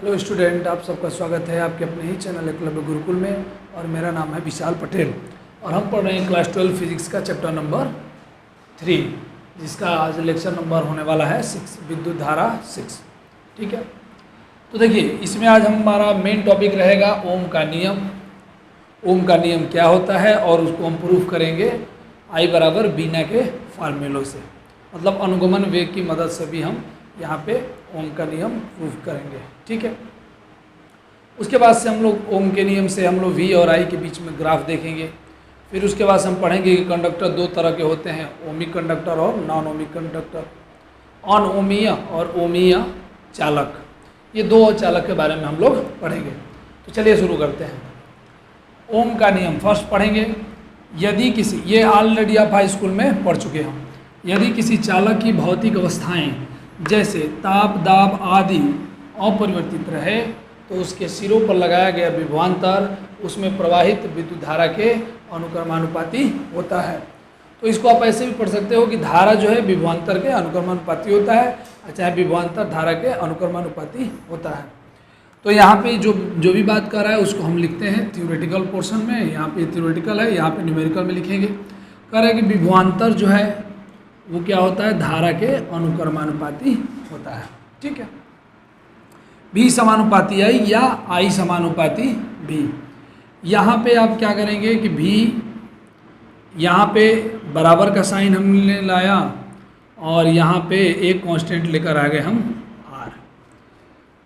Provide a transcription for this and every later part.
Hello student, आप सबका स्वागत है आपके अपने ही चैनल एकलव्य गुरुकुल में। और मेरा नाम है विशाल पटेल और हम पढ़ रहे हैं क्लास 12 फिजिक्स का चैप्टर नंबर 3, जिसका आज लेक्चर नंबर होने वाला है 6, विद्युत धारा 6। ठीक है, तो देखिए इसमें आज हमारा मेन टॉपिक रहेगा ओम का नियम। ओम का नियम क्या होता है और उसको हम प्रूफ करेंगे I बराबर बीना के फार्मूलों से, मतलब अनुगमन वेग की मदद से भी हम यहाँ पे ओम का नियम प्रूफ करेंगे। ठीक है, उसके बाद से हम लोग ओम के नियम से हम लोग V और I के बीच में ग्राफ देखेंगे। फिर उसके बाद से हम पढ़ेंगे कि कंडक्टर दो तरह के होते हैं, ओमिक कंडक्टर और नॉन ओमिक कंडक्टर, अनओमीय और ओमीय चालक। ये दो चालक के बारे में हम लोग पढ़ेंगे। तो चलिए शुरू करते हैं। ओम का नियम फर्स्ट पढ़ेंगे। यदि किसी, ये ऑलरेडी आप हाई स्कूल में पढ़ चुके हैं, यदि किसी चालक की भौतिक अवस्थाएं जैसे ताप, दाब आदि अपरिवर्तित रहे तो उसके सिरों पर लगाया गया विभवांतर उसमें प्रवाहित विद्युत धारा के अनुक्रमानुपाती होता है। तो इसको आप ऐसे भी पढ़ सकते हो कि धारा जो है विभवांतर के अनुक्रमानुपाती होता है, चाहे विभवांतर धारा के अनुक्रमानुपाती होता है। तो यहाँ पे जो भी बात कर रहा है उसको हम लिखते हैं थ्योरेटिकल पोर्शन में। यहाँ पे थ्योरेटिकल है, यहाँ पे न्यूमेरिकल में लिखेंगे। कह रहे हैं कि विभवांतर जो है वो क्या होता है, धारा के अनुक्रमानुपाती होता है। ठीक है, V समानुपाती I या I समानुपाती V। यहाँ पे आप क्या करेंगे कि V यहाँ पे बराबर का साइन हमने लाया और यहाँ पे एक कांस्टेंट लेकर आ गए हम R।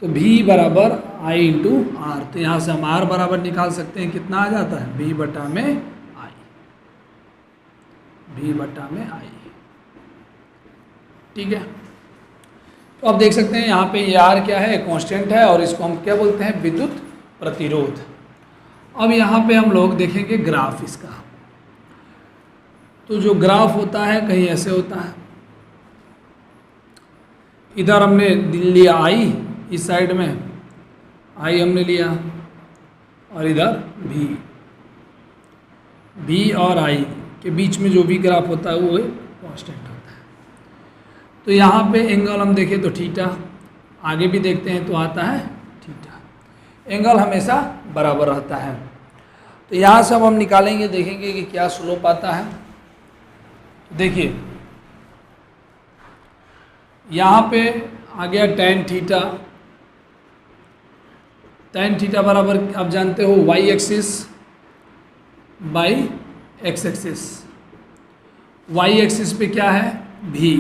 तो V बराबर I इंटू R। तो यहाँ से हम R बराबर निकाल सकते हैं, कितना आ जाता है V बटा में I, V बटा में I। ठीक है, तो आप देख सकते हैं यहाँ पे ये R क्या है, कांस्टेंट है और इसको हम क्या बोलते हैं, विद्युत प्रतिरोध। अब यहाँ पे हम लोग देखेंगे ग्राफ इसका। तो जो ग्राफ होता है कहीं ऐसे होता है, इधर हमने लिया I, इस साइड में I हमने लिया और इधर V और I के बीच में जो भी ग्राफ होता है वो कांस्टेंट होता है। तो यहाँ पे एंगल हम देखें तो थीटा, आगे भी देखते हैं तो आता है थीटा। एंगल हमेशा बराबर रहता है। तो यहाँ से अब हम निकालेंगे, देखेंगे कि क्या स्लोप आता है। देखिए यहाँ पे आ गया tan थीटा। tan थीटा बराबर आप जानते हो y axis by x axis. y axis पे क्या है v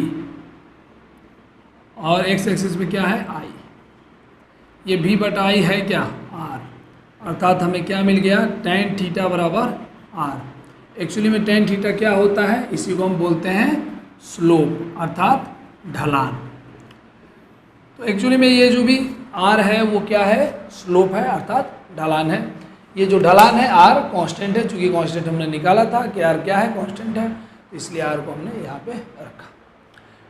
और x एक्सिस पे क्या है I। ये v बटा I है क्या R, अर्थात हमें क्या मिल गया, tan थीटा बराबर R। एक्चुअली में tan थीटा क्या होता है, इसी को हम बोलते हैं स्लोप अर्थात ढलान। तो एक्चुअली में ये जो भी R है वो क्या है, स्लोप है अर्थात ढलान है। ये जो ढलान है R कांस्टेंट है, चूंकि कांस्टेंट हमने निकाला था कि R क्या है, कांस्टेंट है, तो इसलिए R को हमने यहाँ पे रखा।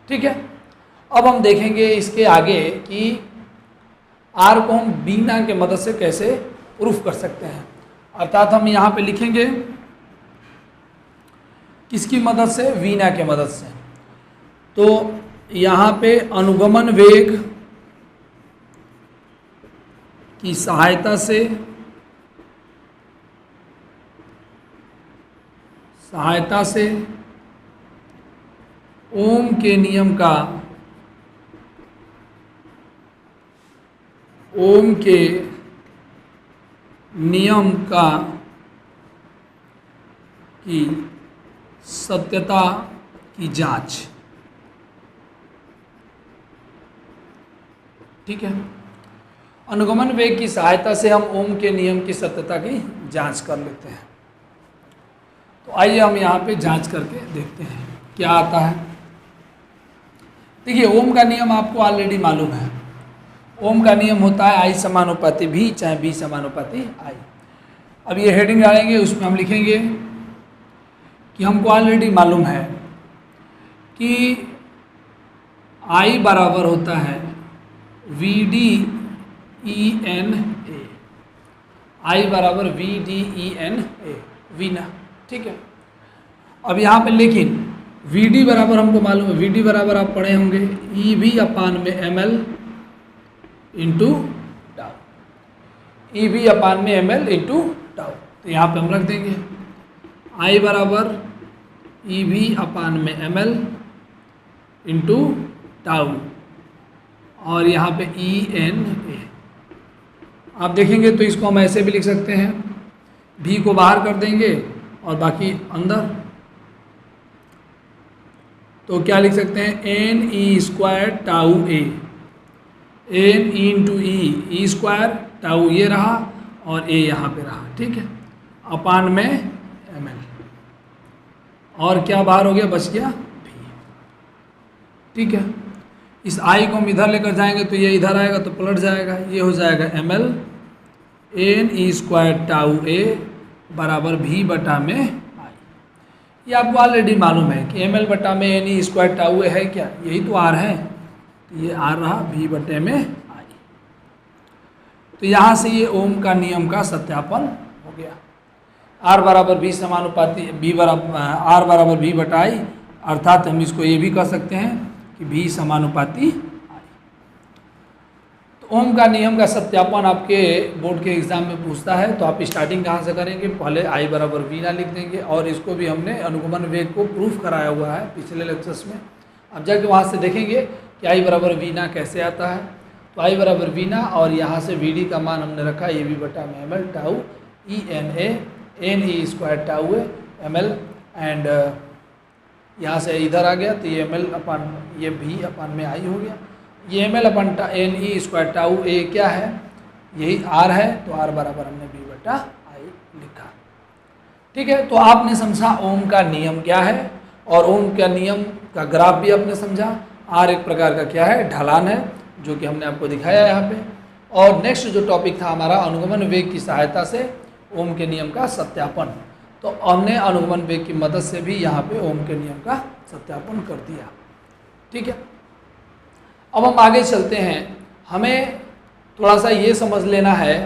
ठीक है, अब हम देखेंगे इसके आगे कि R को हम बीना के मदद से कैसे प्रूफ कर सकते हैं। अर्थात हम यहाँ पे लिखेंगे किसकी मदद से, वीना के मदद से। तो यहाँ पे अनुगमन वेग की सहायता से ओम के नियम का, ओम के नियम का की सत्यता की जांच। ठीक है, अनुगमन वेग की सहायता से हम ओम के नियम की सत्यता की जांच कर लेते हैं। तो आइए हम यहाँ पे जांच करके देखते हैं क्या आता है। देखिए ओम का नियम आपको ऑलरेडी मालूम है। ओम का नियम होता है I समानुपाती V, चाहे V समानुपाती I। अब ये हेडिंग डालेंगे, उसमें हम लिखेंगे कि हमको ऑलरेडी मालूम है कि I बराबर होता है VDENA। I बराबर VDENA, वीना। ठीक है, अब यहाँ पे लेकिन VD बराबर हमको मालूम है, VD बराबर आप पढ़े होंगे EV अपान में ML into E V upon में एम एल इंटू टाउ। तो यहाँ पे हम रख देंगे आई बराबर ई वी अपान में एम एल इंटू टाउ और यहाँ पे ई एन ए। आप देखेंगे तो इसको हम ऐसे भी लिख सकते हैं, भी को बाहर कर देंगे और बाकी अंदर। तो क्या लिख सकते हैं, एन ई स्क्वायर टाउ ए, एन ई इंटू ई स्क्वायर टाउ ये रहा और ए यहाँ पे रहा, ठीक है, अपान में एम एल। और क्या बाहर हो गया, बच गया भी, ठीक है। इस आई को हम इधर लेकर जाएंगे तो ये इधर आएगा तो पलट जाएगा, ये हो जाएगा M L N E square tau A बराबर भी बटा में आई। ये आपको ऑलरेडी मालूम है कि एम एल बटा में एन ई स्क्वायर टाउ ए है क्या, यही तो आर है, तो ये आर रहा भी बटे में आई। तो यहाँ से ये ओम का नियम का सत्यापन हो गया। आर बराबर भी समानुपाती बी बराबर आर बराबर भी बटा आई, अर्थात हम इसको ये भी कह सकते हैं कि भी समानुपाती आई। तो ओम का नियम का सत्यापन आपके बोर्ड के एग्जाम में पूछता है, तो आप स्टार्टिंग कहाँ से करेंगे, पहले आई बराबर वी ना लिख देंगे और इसको भी हमने अनुगमन वेग को प्रूफ कराया हुआ है पिछले लेक्चर्स में। अब जाके वहाँ से देखेंगे कि आई बराबर वी ना कैसे आता है। तो आई बराबर वी ना और यहाँ से वी डी का मान हमने रखा ए वी बटा में M L tau E N A N E square tau A M L and यहाँ से इधर आ गया तो ये एम एल अपान ये भी अपान में आई हो गया। ये एम एल अपन N E square tau A क्या है, यही आर है, तो आर बराबर हमने बी बटा आई लिखा, ठीक है। तो आपने समझा ओम का नियम क्या है और ओम का नियम का ग्राफ भी आपने समझा। आर एक प्रकार का क्या है, ढलान है, जो कि हमने आपको दिखाया यहाँ पे। और नेक्स्ट जो टॉपिक था हमारा अनुगमन वेग की सहायता से ओम के नियम का सत्यापन। तो हमने अनुगमन वेग की मदद से भी यहाँ पे ओम के नियम का सत्यापन कर दिया, ठीक है। अब हम आगे चलते हैं। हमें थोड़ा सा ये समझ लेना है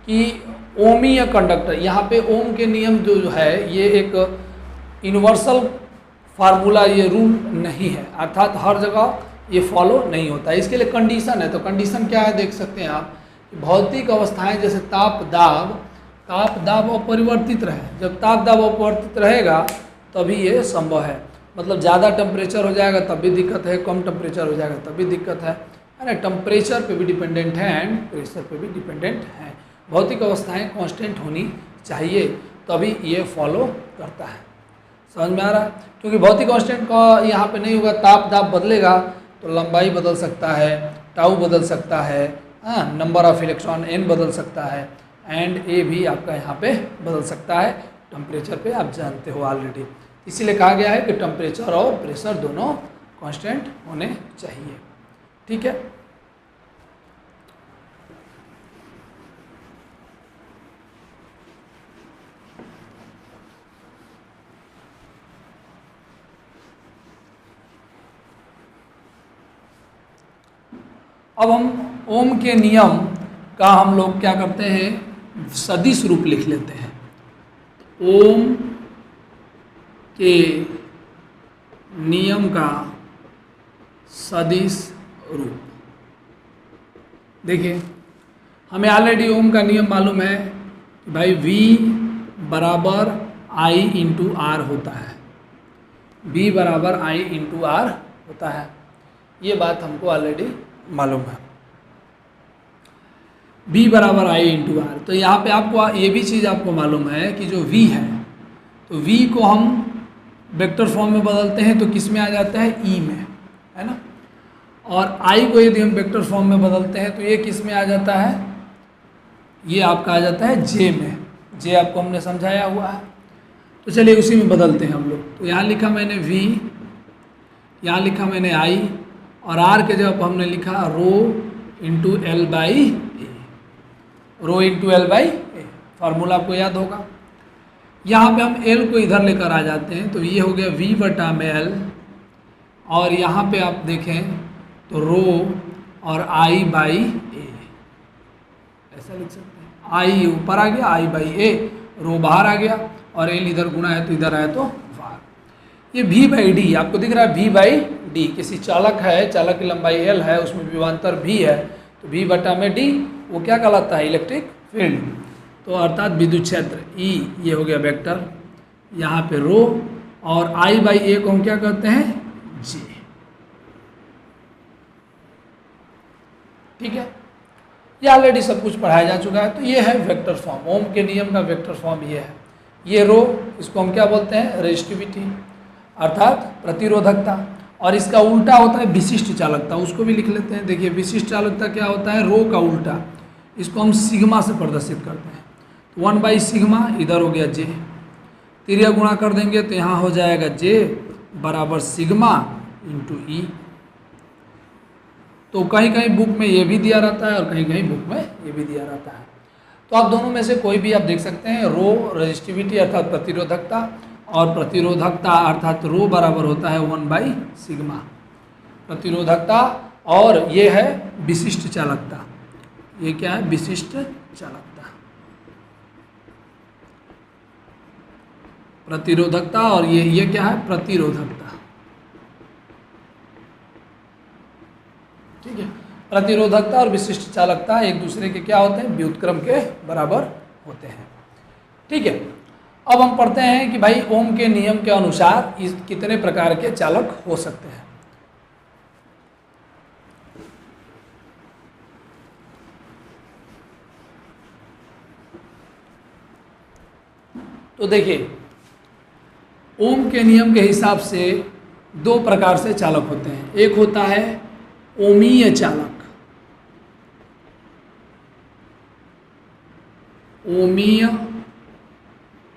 कि ओमीय कंडक्टर, यहाँ पे ओम के नियम जो है ये एक यूनिवर्सल फार्मूला, ये रूल नहीं है, अर्थात हर जगह ये फॉलो नहीं होता है। इसके लिए कंडीशन है। तो कंडीशन क्या है, देख सकते हैं आप, भौतिक अवस्थाएं जैसे ताप दाब अपरिवर्तित रहे। जब ताप दाब अपरिवर्तित रहेगा तभी ये संभव है। मतलब ज़्यादा टेम्परेचर हो जाएगा तब भी दिक्कत है, कम टेम्परेचर हो जाएगा तब भी दिक्कत है ना। टेम्परेचर पे भी डिपेंडेंट है एंड प्रेशर पे भी डिपेंडेंट है। भौतिक अवस्थाएं कांस्टेंट होनी चाहिए तभी ये फॉलो करता है। समझ में आ रहा है? क्योंकि भौतिक कांस्टेंट का यहाँ पे नहीं होगा, ताप दाब बदलेगा तो लंबाई बदल सकता है, टाउ बदल सकता है, नंबर ऑफ इलेक्ट्रॉन एन बदल सकता है एंड ए भी आपका यहाँ पे बदल सकता है। टेम्परेचर पे आप जानते हो ऑलरेडी, इसीलिए कहा गया है कि टेम्परेचर और प्रेशर दोनों कांस्टेंट होने चाहिए, ठीक है। अब हम ओम के नियम का हम लोग क्या करते हैं, सदिश रूप लिख लेते हैं। ओम के नियम का सदिश रूप, देखिए हमें ऑलरेडी ओम का नियम मालूम है कि भाई V बराबर I इंटू आर होता है, V बराबर I इंटू आर होता है। ये बात हमको ऑलरेडी मालूम है, V बराबर I इंटू आर। तो यहाँ पे आपको ये भी चीज़ आपको मालूम है कि जो V है तो V को हम वेक्टर फॉर्म में बदलते हैं तो किस में आ जाता है, E में, है ना। और I को यदि हम वेक्टर फॉर्म में बदलते हैं तो ये किस में आ जाता है, ये आपका आ जाता है J में। J आपको हमने समझाया हुआ है, तो चलिए उसी में बदलते हैं हम लोग। तो यहाँ लिखा मैंने V, यहाँ लिखा मैंने I और R के जब हमने लिखा rho into L by A, rho into L by A, formula आपको याद होगा। यहाँ पे हम L को इधर लेकर आ जाते हैं तो ये हो गया V बटा में L, और यहाँ पे आप देखें तो रो और I बाई ए, ऐसा लिख सकते हैं। I ऊपर आ गया, I बाई ए, रो बाहर आ गया और L इधर गुणा है तो इधर आया तो बाहर। ये V बाई डी आपको दिख रहा है, V बाई डी किसी चालक है, चालक की लंबाई L है, उसमें विभवांतर V है, तो V बटा में D वो क्या कहलाता है, इलेक्ट्रिक फील्ड। तो अर्थात विद्युत क्षेत्र ई, ये हो गया वेक्टर, यहाँ पे रो, और आई बाई ए को हम क्या कहते हैं, जे। ठीक है, ये ऑलरेडी सब कुछ पढ़ाया जा चुका है। तो ये है वेक्टर फॉर्म, ओम के नियम का वेक्टर फॉर्म ये है। ये रो, इसको हम क्या बोलते हैं, रेजिस्टिविटी अर्थात प्रतिरोधकता, और इसका उल्टा होता है विशिष्ट चालकता, उसको भी लिख लेते हैं। देखिए विशिष्ट चालकता क्या होता है, रो का उल्टा, इसको हम सिग्मा से प्रदर्शित करते हैं। तो 1/सिग्मा, इधर हो गया जे, तिर्यक गुणा कर देंगे तो यहाँ हो जाएगा जे बराबर सिग्मा इंटू ई। तो कहीं कहीं बुक में ये भी दिया रहता है और कहीं कहीं बुक में ये भी दिया रहता है। तो आप दोनों में से कोई भी आप देख सकते हैं। रो रेजिस्टिविटी अर्थात प्रतिरोधकता, और प्रतिरोधकता अर्थात रो बराबर होता है 1/सिग्मा प्रतिरोधकता, और ये है विशिष्ट चालकता। ये क्या है, विशिष्ट चालकता, प्रतिरोधकता, और ये क्या है, प्रतिरोधकता। ठीक है, प्रतिरोधकता और विशिष्ट चालकता एक दूसरे के क्या होते हैं, व्युत्क्रम के बराबर होते हैं। ठीक है, अब हम पढ़ते हैं कि भाई ओम के नियम के अनुसार इस कितने प्रकार के चालक हो सकते हैं। तो देखिए ओम के नियम के हिसाब से दो प्रकार से चालक होते हैं। एक होता है ओमीय चालक, ओमीय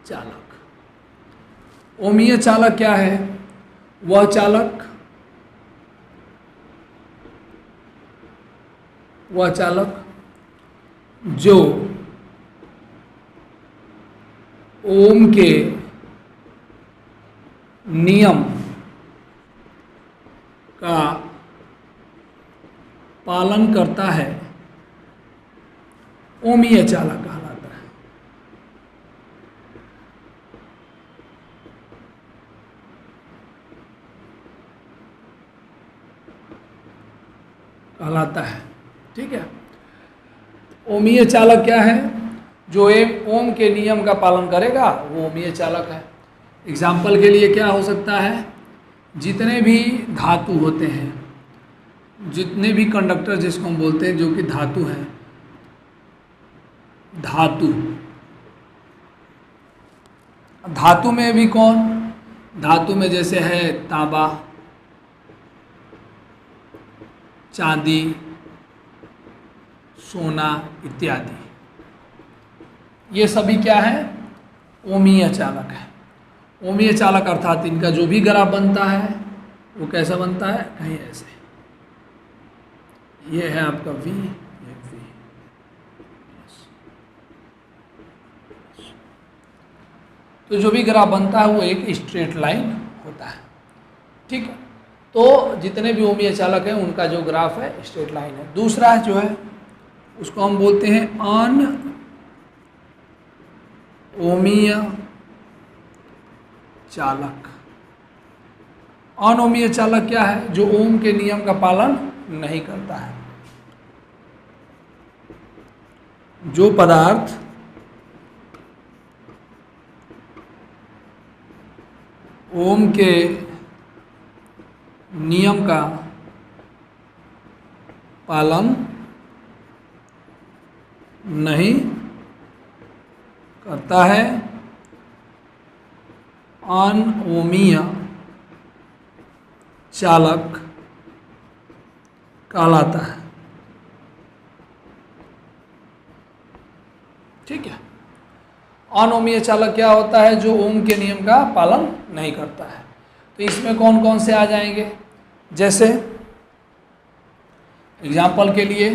चालक। ओमीय चालक क्या है, वह चालक जो ओम के नियम का पालन करता है, ओमीय चालक कहलाता है। ठीक है, ओमीय चालक क्या है, जो ओम के नियम का पालन करेगा वो ओमीय चालक है। एग्जाम्पल के लिए क्या हो सकता है, जितने भी धातु होते हैं, जितने भी कंडक्टर जिसको हम बोलते हैं जो कि धातु हैं, धातु में भी कौन, धातु में जैसे है तांबा, चांदी, सोना इत्यादि, ये सभी क्या है, ओमीय चालक है। ओमीय चालक अर्थात इनका जो भी ग्राफ बनता है वो कैसा बनता है, कहीं ऐसे, ये है आपका V, ये V। तो जो भी ग्राफ बनता है वो एक स्ट्रेट लाइन होता है। ठीक है, तो जितने भी ओमीय चालक हैं उनका जो ग्राफ है स्ट्रेट लाइन है। दूसरा जो है उसको हम बोलते हैं अनओमीय चालक। अनओमीय चालक क्या है, जो ओम के नियम का पालन नहीं करता है। जो पदार्थ ओम के नियम का पालन नहीं करता है, अनओमीय चालक कहलाता है। ठीक है, अनओमीय चालक क्या होता है, जो ओम के नियम का पालन नहीं करता है। तो इसमें कौन कौन से आ जाएंगे, जैसे एग्जाम्पल के लिए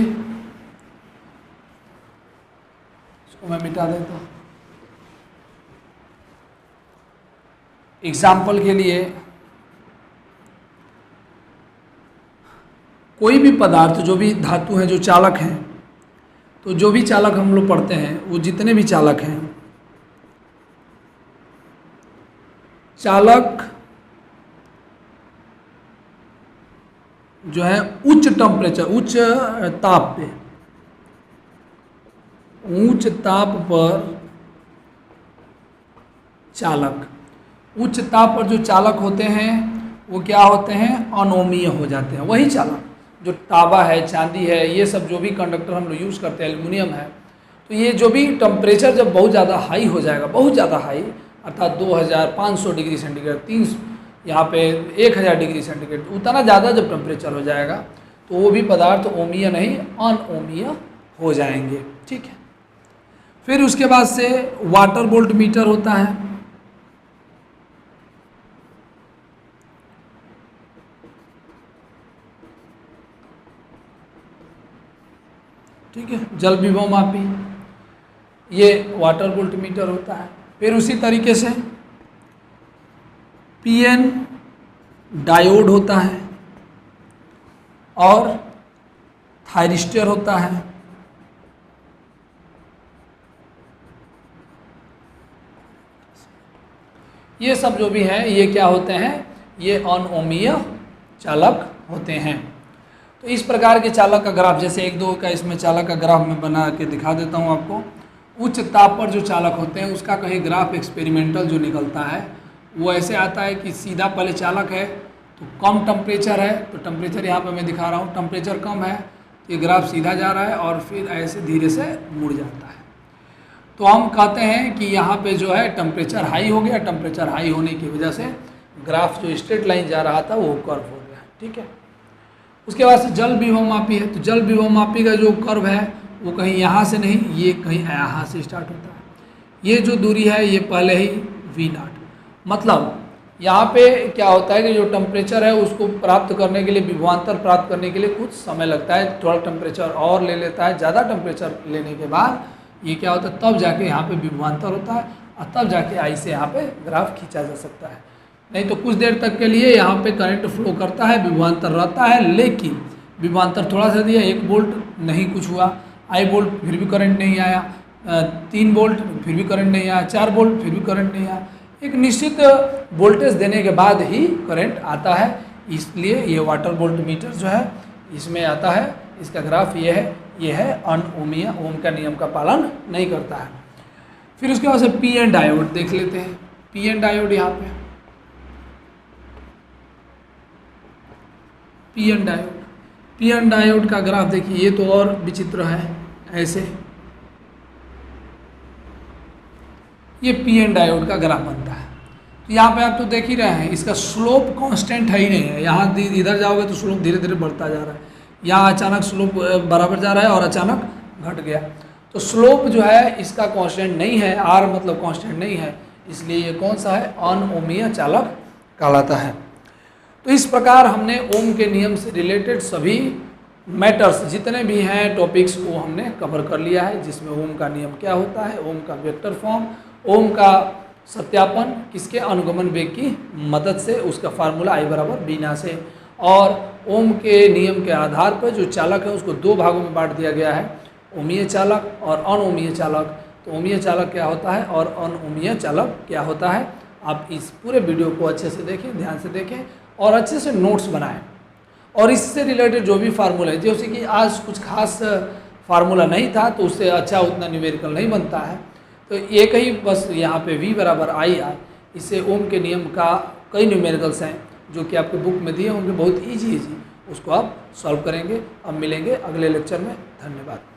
इसको मैं मिटा देता हूँ। एग्जाम्पल के लिए कोई भी पदार्थ, जो भी धातु हैं, जो चालक हैं, तो जो भी चालक हम लोग पढ़ते हैं वो जितने भी चालक हैं, चालक जो है उच्च टेम्परेचर, उच्च ताप पे, उच्च ताप पर चालक, उच्च ताप पर जो चालक होते हैं वो क्या होते हैं, अनोमीय हो जाते हैं। वही चालक जो तांबा है, चांदी है, ये सब जो भी कंडक्टर हम लोग यूज़ करते हैं, एल्युमिनियम है, तो ये जो भी टेम्परेचर जब बहुत ज़्यादा हाई हो जाएगा, बहुत ज़्यादा हाई अर्थात 2500 डिग्री सेंटीग्रेड, 3 यहाँ पे 1000 डिग्री सेंटीग्रेड, उतना ज़्यादा जब टेम्परेचर हो जाएगा तो वो भी पदार्थ ओमीय नहीं अनओमीय हो जाएंगे। ठीक है। फिर उसके बाद से वाटर वोल्ट मीटर होता है। ठीक है, जल विभव मापी, ये वाटर वोल्ट मीटर होता है। फिर उसी तरीके से पीएन डायोड होता है और थायरिस्टर होता है। ये सब जो भी हैं ये क्या होते हैं, ये अनओमीय चालक होते हैं। तो इस प्रकार के चालक का ग्राफ, जैसे 1-2 का इसमें चालक का ग्राफ मैं बना के दिखा देता हूँ आपको। उच्च ताप पर जो चालक होते हैं उसका कहीं ग्राफ एक्सपेरिमेंटल जो निकलता है वो ऐसे आता है कि सीधा पहले चालक है तो कम टेम्परेचर है, तो टेम्परेचर यहाँ पे मैं दिखा रहा हूँ, टेम्परेचर कम है तो ये ग्राफ सीधा जा रहा है और फिर ऐसे धीरे से मुड़ जाता है। तो हम कहते हैं कि यहाँ पे जो है टेम्परेचर हाई हो गया, टेम्परेचर हाई होने की वजह से ग्राफ जो स्ट्रेट लाइन जा रहा था वो कर्व हो गया। ठीक है। उसके बाद से जल विभव मापी है, तो जल विभव मापी का जो कर्व है वो कहीं यहाँ से नहीं, ये कहीं यहाँ से स्टार्ट होता है। ये जो दूरी है ये पहले ही V0, मतलब यहाँ पे क्या होता है कि जो टेम्परेचर है उसको प्राप्त करने के लिए, विभवांतर प्राप्त करने के लिए कुछ समय लगता है, थोड़ा टेम्परेचर और ले लेता है। ज़्यादा टेम्परेचर लेने के बाद ये क्या होता है, तब जाके यहाँ पे विभवांतर होता है और तब जाके आई से यहाँ पे ग्राफ खींचा जा सकता है। नहीं तो कुछ देर तक के लिए यहाँ पे करंट फ्लो करता है, विभवांतर रहता है, लेकिन विभवांतर थोड़ा सा दिया, 1 वोल्ट नहीं कुछ हुआ, आई वोल्ट फिर भी करंट नहीं आया, 3 वोल्ट फिर भी करंट नहीं आया, 4 वोल्ट फिर भी करंट नहीं आया। एक निश्चित वोल्टेज देने के बाद ही करंट आता है, इसलिए ये वाटर वोल्ट मीटर जो है इसमें आता है। इसका ग्राफ ये है अनओमीय, ओम का नियम का पालन नहीं करता है। फिर उसके बाद से पीएन डायोड देख लेते हैं। पीएन डायोड यहाँ पे पीएन डायोड का ग्राफ देखिए, ये तो और विचित्र है। ऐसे ये पीएन डायोड का ग्राफ बनता है। तो यहाँ पे आप तो देख ही रहे हैं, इसका स्लोप कांस्टेंट है ही नहीं है। यहाँ इधर जाओगे तो स्लोप धीरे धीरे बढ़ता जा रहा है, यहाँ अचानक स्लोप बराबर जा रहा है और अचानक घट गया। तो स्लोप जो है इसका कांस्टेंट नहीं है, आर मतलब कांस्टेंट नहीं है, इसलिए ये कौन सा है, अनओमीय चालक कहलाता है। तो इस प्रकार हमने ओम के नियम से रिलेटेड सभी मैटर्स जितने भी हैं टॉपिक्स को हमने कवर कर लिया है, जिसमें ओम का नियम क्या होता है, ओम का वेक्टर फॉर्म, ओम का सत्यापन किसके, अनुगमन वेग की मदद से, उसका फार्मूला I बराबर बीना से, और ओम के नियम के आधार पर जो चालक है उसको 2 भागों में बांट दिया गया है, ओमीय चालक और अनओमीय चालक। तो ओमीय चालक क्या होता है और अनओमीय चालक क्या होता है, आप इस पूरे वीडियो को अच्छे से देखें, ध्यान से देखें और अच्छे से नोट्स बनाएं। और इससे रिलेटेड जो भी फार्मूला है, जैसे कि आज कुछ खास फार्मूला नहीं था तो उससे अच्छा उतना न्यूमेरिकल नहीं बनता है, तो एक ही बस यहाँ पे V बराबर I आए, इससे ओम के नियम का कई न्यूमेरिकल्स हैं जो कि आपके बुक में दिए होंगे, बहुत ईजी उसको आप सॉल्व करेंगे। अब मिलेंगे अगले लेक्चर में। धन्यवाद।